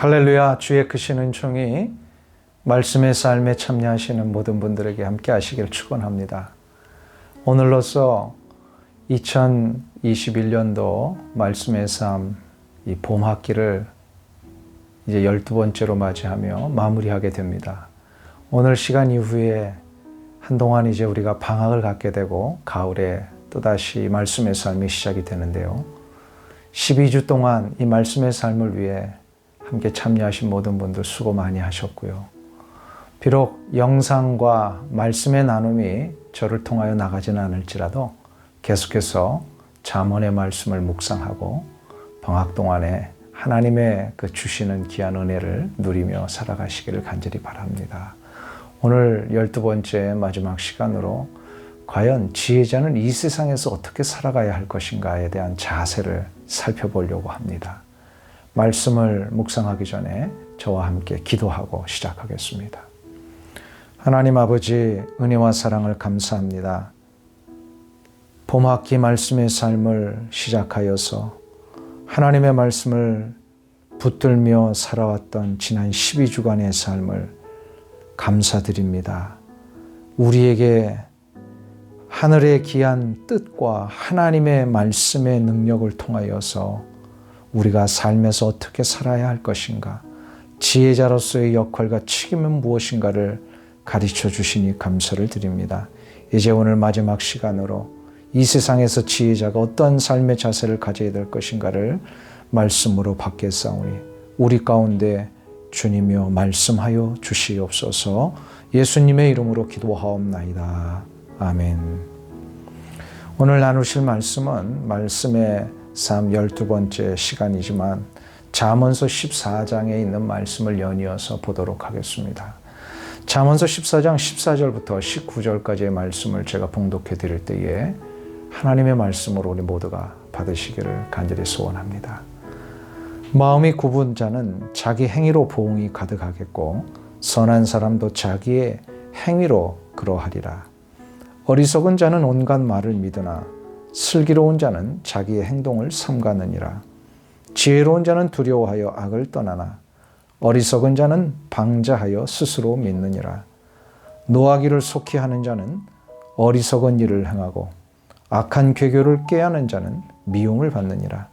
할렐루야. 주의 크신 은총이 말씀의 삶에 참여하시는 모든 분들에게 함께 하시길 축원합니다. 오늘로써 2021년도 말씀의 삶 이 봄학기를 이제 12번째로 맞이하며 마무리하게 됩니다. 오늘 시간 이후에 한동안 이제 우리가 방학을 갖게 되고 가을에 또다시 말씀의 삶이 시작이 되는데요. 12주 동안 이 말씀의 삶을 위해 함께 참여하신 모든 분들 수고 많이 하셨고요. 비록 영상과 말씀의 나눔이 저를 통하여 나가지는 않을지라도 계속해서 잠언의 말씀을 묵상하고 방학 동안에 하나님의 그 주시는 귀한 은혜를 누리며 살아가시기를 간절히 바랍니다. 오늘 12번째 마지막 시간으로 과연 지혜자는 이 세상에서 어떻게 살아가야 할 것인가에 대한 자세를 살펴보려고 합니다. 말씀을 묵상하기 전에 저와 함께 기도하고 시작하겠습니다. 하나님 아버지, 은혜와 사랑을 감사합니다. 봄학기 말씀의 삶을 시작하여서 하나님의 말씀을 붙들며 살아왔던 지난 12주간의 삶을 감사드립니다. 우리에게 하늘의 귀한 뜻과 하나님의 말씀의 능력을 통하여서 우리가 삶에서 어떻게 살아야 할 것인가, 지혜자로서의 역할과 책임은 무엇인가를 가르쳐 주시니 감사를 드립니다. 이제 오늘 마지막 시간으로 이 세상에서 지혜자가 어떤 삶의 자세를 가져야 될 것인가를 말씀으로 받겠사오니 우리 가운데 주님이여 말씀하여 주시옵소서. 예수님의 이름으로 기도하옵나이다. 아멘. 오늘 나누실 말씀은 말씀의 삶 12번째 시간이지만 잠언서 14장에 있는 말씀을 연이어서 보도록 하겠습니다. 잠언서 14장 14절부터 19절까지의 말씀을 제가 봉독해 드릴 때에 하나님의 말씀으로 우리 모두가 받으시기를 간절히 소원합니다. 마음이 굽은 자는 자기 행위로 보응이 가득하겠고 선한 사람도 자기의 행위로 그러하리라. 어리석은 자는 온갖 말을 믿으나 슬기로운 자는 자기의 행동을 삼가느니라. 지혜로운 자는 두려워하여 악을 떠나나 어리석은 자는 방자하여 스스로 믿느니라. 노하기를 속히 하는 자는 어리석은 일을 행하고 악한 괴교를 꾀하는 자는 미움을 받느니라.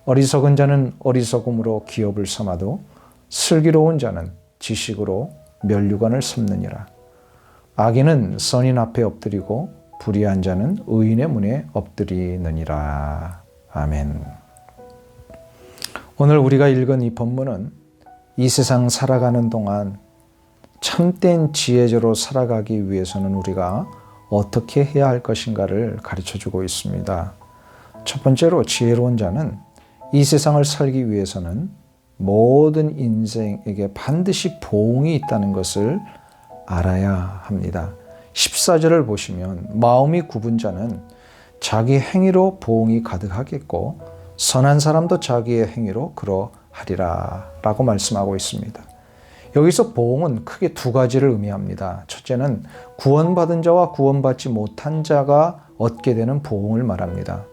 어리석은 자는 어리석음으로 기업을 삼아도 슬기로운 자는 지식으로 면류관을 삼느니라. 악인은 선인 앞에 엎드리고 불의한 자는 의인의 문에 엎드리느니라. 아멘. 오늘 우리가 읽은 이 본문은 이 세상 살아가는 동안 참된 지혜자로 살아가기 위해서는 우리가 어떻게 해야 할 것인가를 가르쳐주고 있습니다. 첫 번째로 지혜로운 자는 이 세상을 살기 위해서는 모든 인생에게 반드시 보응이 있다는 것을 알아야 합니다. 14절을 보시면 마음이 굽은 자는 자기 행위로 보응이 가득하겠고 선한 사람도 자기의 행위로 그러하리라 라고 말씀하고 있습니다. 여기서 보응은 크게 두 가지를 의미합니다. 첫째는 구원받은 자와 구원받지 못한 자가 얻게 되는 보응을 말합니다.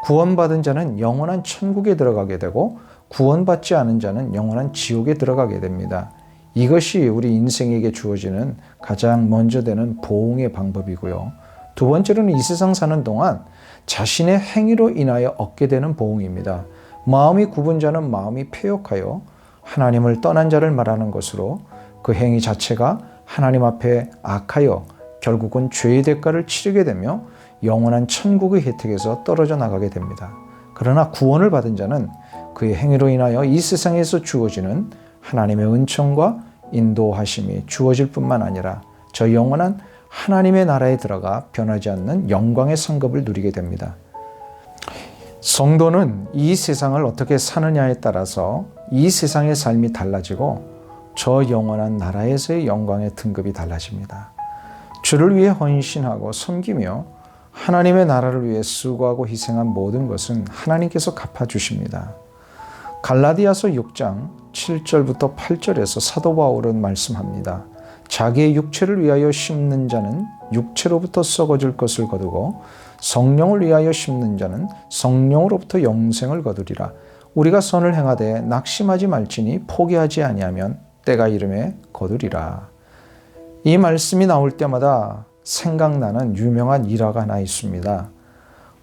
구원받은 자는 영원한 천국에 들어가게 되고 구원받지 않은 자는 영원한 지옥에 들어가게 됩니다. 이것이 우리 인생에게 주어지는 가장 먼저 되는 보응의 방법이고요. 두 번째로는 이 세상 사는 동안 자신의 행위로 인하여 얻게 되는 보응입니다. 마음이 굽은 자는 마음이 패역하여 하나님을 떠난 자를 말하는 것으로 그 행위 자체가 하나님 앞에 악하여 결국은 죄의 대가를 치르게 되며 영원한 천국의 혜택에서 떨어져 나가게 됩니다. 그러나 구원을 받은 자는 그의 행위로 인하여 이 세상에서 주어지는 하나님의 은총과 인도하심이 주어질 뿐만 아니라 저 영원한 하나님의 나라에 들어가 변하지 않는 영광의 상급을 누리게 됩니다. 성도는 이 세상을 어떻게 사느냐에 따라서 이 세상의 삶이 달라지고 저 영원한 나라에서의 영광의 등급이 달라집니다. 주를 위해 헌신하고 섬기며 하나님의 나라를 위해 수고하고 희생한 모든 것은 하나님께서 갚아주십니다. 갈라디아서 6장 7절부터 8절에서 사도 바울은 말씀합니다. 자기의 육체를 위하여 심는 자는 육체로부터 썩어질 것을 거두고 성령을 위하여 심는 자는 성령으로부터 영생을 거두리라. 우리가 선을 행하되 낙심하지 말지니 포기하지 아니하면 때가 이름에 거두리라. 이 말씀이 나올 때마다 생각나는 유명한 일화가 하나 있습니다.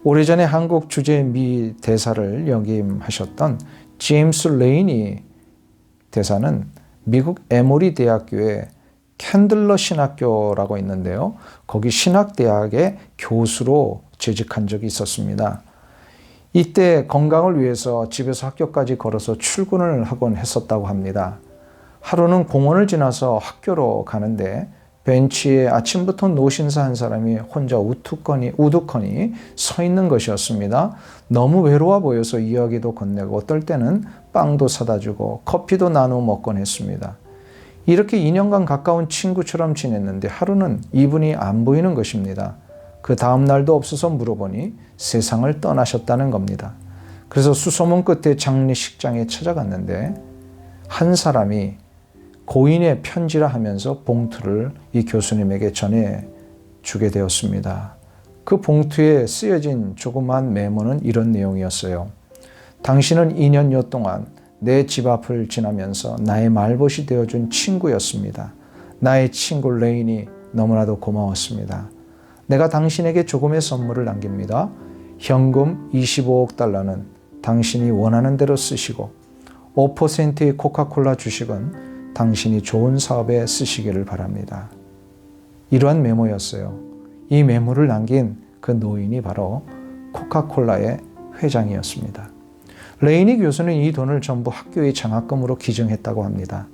오래전에 한국 주재 미 대사를 역임하셨던 제임스 레이니 대사는 미국 에모리 대학교의 캔들러 신학교라고 있는데요. 거기 신학대학의 교수로 재직한 적이 있었습니다. 이때 건강을 위해서 집에서 학교까지 걸어서 출근을 하곤 했었다고 합니다. 하루는 공원을 지나서 학교로 가는데 벤치에 아침부터 노신사 한 사람이 혼자 우두커니 서 있는 것이었습니다. 너무 외로워 보여서 이야기도 건네고 어떨 때는 빵도 사다 주고 커피도 나누어 먹곤 했습니다. 이렇게 2년간 가까운 친구처럼 지냈는데 하루는 이분이 안 보이는 것입니다. 그 다음 날도 없어서 물어보니 세상을 떠나셨다는 겁니다. 그래서 수소문 끝에 장례식장에 찾아갔는데 한 사람이 고인의 편지라 하면서 봉투를 이 교수님에게 전해주게 되었습니다. 그 봉투에 쓰여진 조그만 메모는 이런 내용이었어요. 당신은 2년여 동안 내 집 앞을 지나면서 나의 말벗이 되어준 친구였습니다. 나의 친구 레인이 너무나도 고마웠습니다. 내가 당신에게 조금의 선물을 남깁니다. 현금 25억 달러는 당신이 원하는 대로 쓰시고 5%의 코카콜라 주식은 당신이 좋은 사업에 쓰시기를 바랍니다. 이러한 메모였어요. 이 메모를 남긴 그 노인이 바로 코카콜라의 회장이었습니다. 레이니 교수는 이 돈을 전부 학교의 장학금으로 기증했다고 합니다.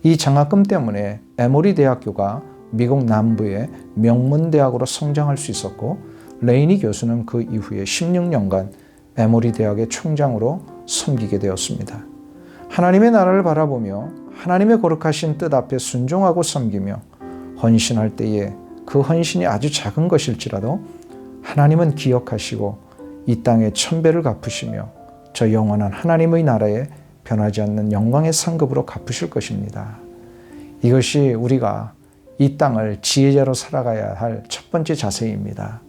이 장학금 때문에 에모리 대학교가 미국 남부의 명문대학으로 성장할 수 있었고 레이니 교수는 그 이후에 16년간 에모리 대학의 총장으로 섬기게 되었습니다. 하나님의 나라를 바라보며 하나님의 거룩하신 뜻 앞에 순종하고 섬기며 헌신할 때에 그 헌신이 아주 작은 것일지라도 하나님은 기억하시고 이 땅에 천배를 갚으시며 저 영원한 하나님의 나라에 변하지 않는 영광의 상급으로 갚으실 것입니다. 이것이 우리가 이 땅을 지혜자로 살아가야 할 첫 번째 자세입니다.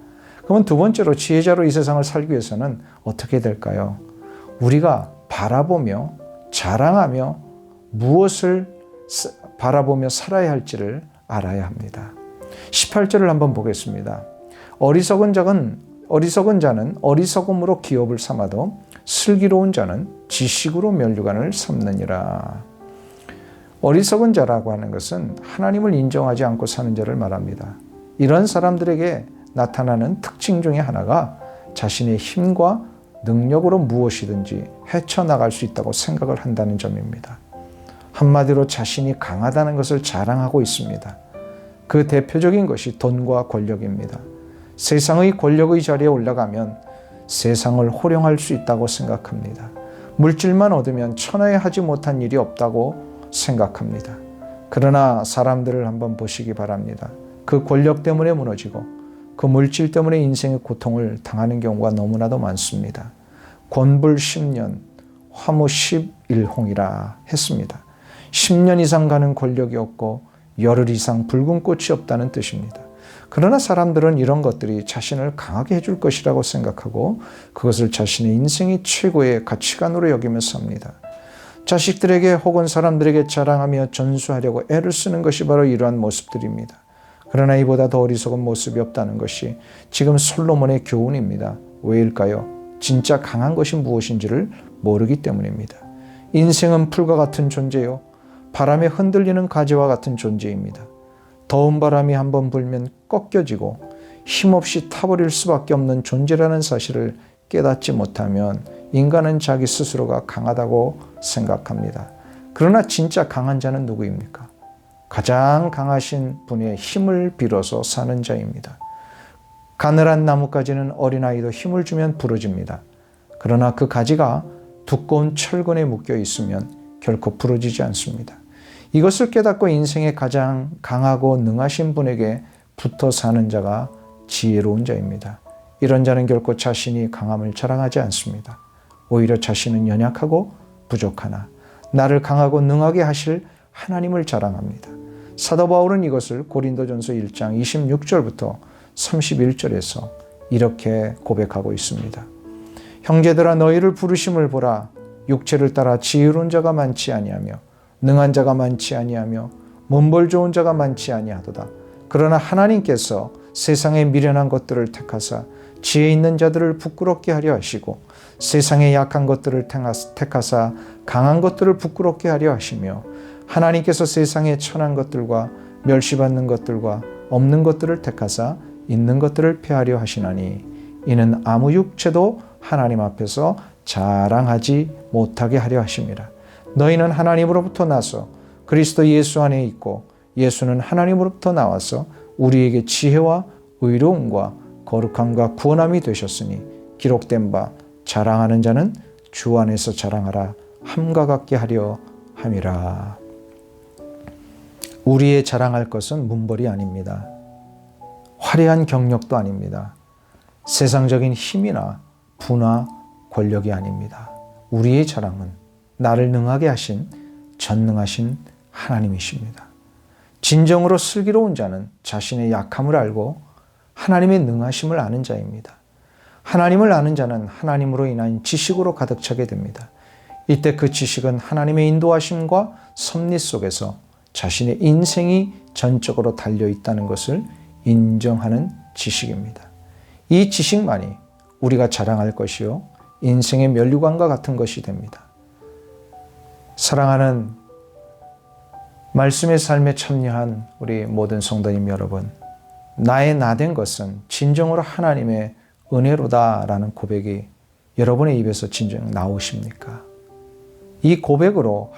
그러면 두 번째로 지혜자로 이 세상을 살기 위해서는 어떻게 될까요? 우리가 바라보며 자랑하며 무엇을 바라보며 살아야 할지를 알아야 합니다. 18절을 한번 보겠습니다. 어리석은 자는 어리석음으로 기업을 삼아도 슬기로운 자는 지식으로 면류관을 삼느니라. 어리석은 자라고 하는 것은 하나님을 인정하지 않고 사는 자를 말합니다. 이런 사람들에게 나타나는 특징 중에 하나가 자신의 힘과 능력으로 무엇이든지 헤쳐나갈 수 있다고 생각을 한다는 점입니다. 한마디로 자신이 강하다는 것을 자랑하고 있습니다. 그 대표적인 것이 돈과 권력입니다. 세상의 권력의 자리에 올라가면 세상을 호령할 수 있다고 생각합니다. 물질만 얻으면 천하에 하지 못한 일이 없다고 생각합니다. 그러나 사람들을 한번 보시기 바랍니다. 그 권력 때문에 무너지고 그 물질 때문에 인생의 고통을 당하는 경우가 너무나도 많습니다. 권불 10년, 화무 11홍이라 했습니다. 10년 이상 가는 권력이 없고 열흘 이상 붉은 꽃이 없다는 뜻입니다. 그러나 사람들은 이런 것들이 자신을 강하게 해줄 것이라고 생각하고 그것을 자신의 인생의 최고의 가치관으로 여기며 삽니다. 자식들에게 혹은 사람들에게 자랑하며 전수하려고 애를 쓰는 것이 바로 이러한 모습들입니다. 그러나 이보다 더 어리석은 모습이 없다는 것이 지금 솔로몬의 교훈입니다. 왜일까요? 진짜 강한 것이 무엇인지를 모르기 때문입니다. 인생은 풀과 같은 존재요. 바람에 흔들리는 가지와 같은 존재입니다. 더운 바람이 한번 불면 꺾여지고 힘없이 타버릴 수밖에 없는 존재라는 사실을 깨닫지 못하면 인간은 자기 스스로가 강하다고 생각합니다. 그러나 진짜 강한 자는 누구입니까? 가장 강하신 분의 힘을 빌어서 사는 자입니다. 가늘한 나뭇가지는 어린아이도 힘을 주면 부러집니다. 그러나 그 가지가 두꺼운 철근에 묶여 있으면 결코 부러지지 않습니다. 이것을 깨닫고 인생에 가장 강하고 능하신 분에게 붙어 사는 자가 지혜로운 자입니다. 이런 자는 결코 자신이 강함을 자랑하지 않습니다. 오히려 자신은 연약하고 부족하나 나를 강하고 능하게 하실 하나님을 자랑합니다. 사도 바울은 이것을 고린도전서 1장 26절부터 31절에서 이렇게 고백하고 있습니다. 형제들아 너희를 부르심을 보라. 육체를 따라 지혜로운 자가 많지 아니하며 능한 자가 많지 아니하며 문벌 좋은 자가 많지 아니하도다. 그러나 하나님께서 세상의 미련한 것들을 택하사 지혜 있는 자들을 부끄럽게 하려 하시고 세상의 약한 것들을 택하사 강한 것들을 부끄럽게 하려 하시며 하나님께서 세상의 천한 것들과 멸시받는 것들과 없는 것들을 택하사 있는 것들을 폐하려 하시나니 이는 아무 육체도 하나님 앞에서 자랑하지 못하게 하려 하심이라. 너희는 하나님으로부터 나서 그리스도 예수 안에 있고 예수는 하나님으로부터 나와서 우리에게 지혜와 의로움과 거룩함과 구원함이 되셨으니 기록된 바 자랑하는 자는 주 안에서 자랑하라 함과 같게 하려 함이라. 우리의 자랑할 것은 문벌이 아닙니다. 화려한 경력도 아닙니다. 세상적인 힘이나 부나 권력이 아닙니다. 우리의 자랑은 나를 능하게 하신 전능하신 하나님이십니다. 진정으로 슬기로운 자는 자신의 약함을 알고 하나님의 능하심을 아는 자입니다. 하나님을 아는 자는 하나님으로 인한 지식으로 가득 차게 됩니다. 이때 그 지식은 하나님의 인도하심과 섭리 속에서 자신의 인생이 전적으로 달려 있다는 것을 인정하는 지식입니다. 이 지식만이 우리가 자랑할 것이요 인생의 면류관과 같은 것이 됩니다. 사랑하는 말씀의 삶에 참여한 우리 모든 성도님 여러분, 나의 나된 것은 진정으로 하나님의 은혜로다라는 고백이 여러분의 입에서 진정 나오십니까? 이 고백으로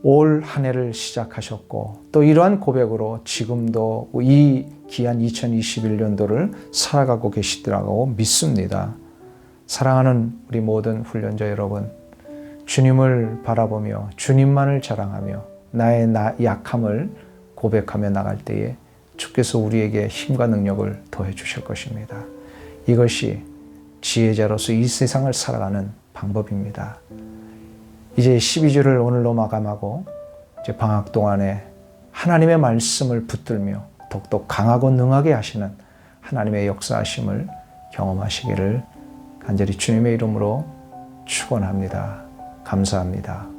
올 한 해를 시작하셨고 또 이러한 고백으로 지금도 이 귀한 2021년도를 살아가고 계시더라고 믿습니다. 사랑하는 우리 모든 훈련자 여러분, 주님을 바라보며 주님만을 자랑하며 나의 약함을 고백하며 나갈 때에 주께서 우리에게 힘과 능력을 더해 주실 것입니다. 이것이 지혜자로서 이 세상을 살아가는 방법입니다. 이제 12주를 오늘로 마감하고 이제 방학 동안에 하나님의 말씀을 붙들며 더욱더 강하고 능하게 하시는 하나님의 역사하심을 경험하시기를 간절히 주님의 이름으로 축원합니다. 감사합니다.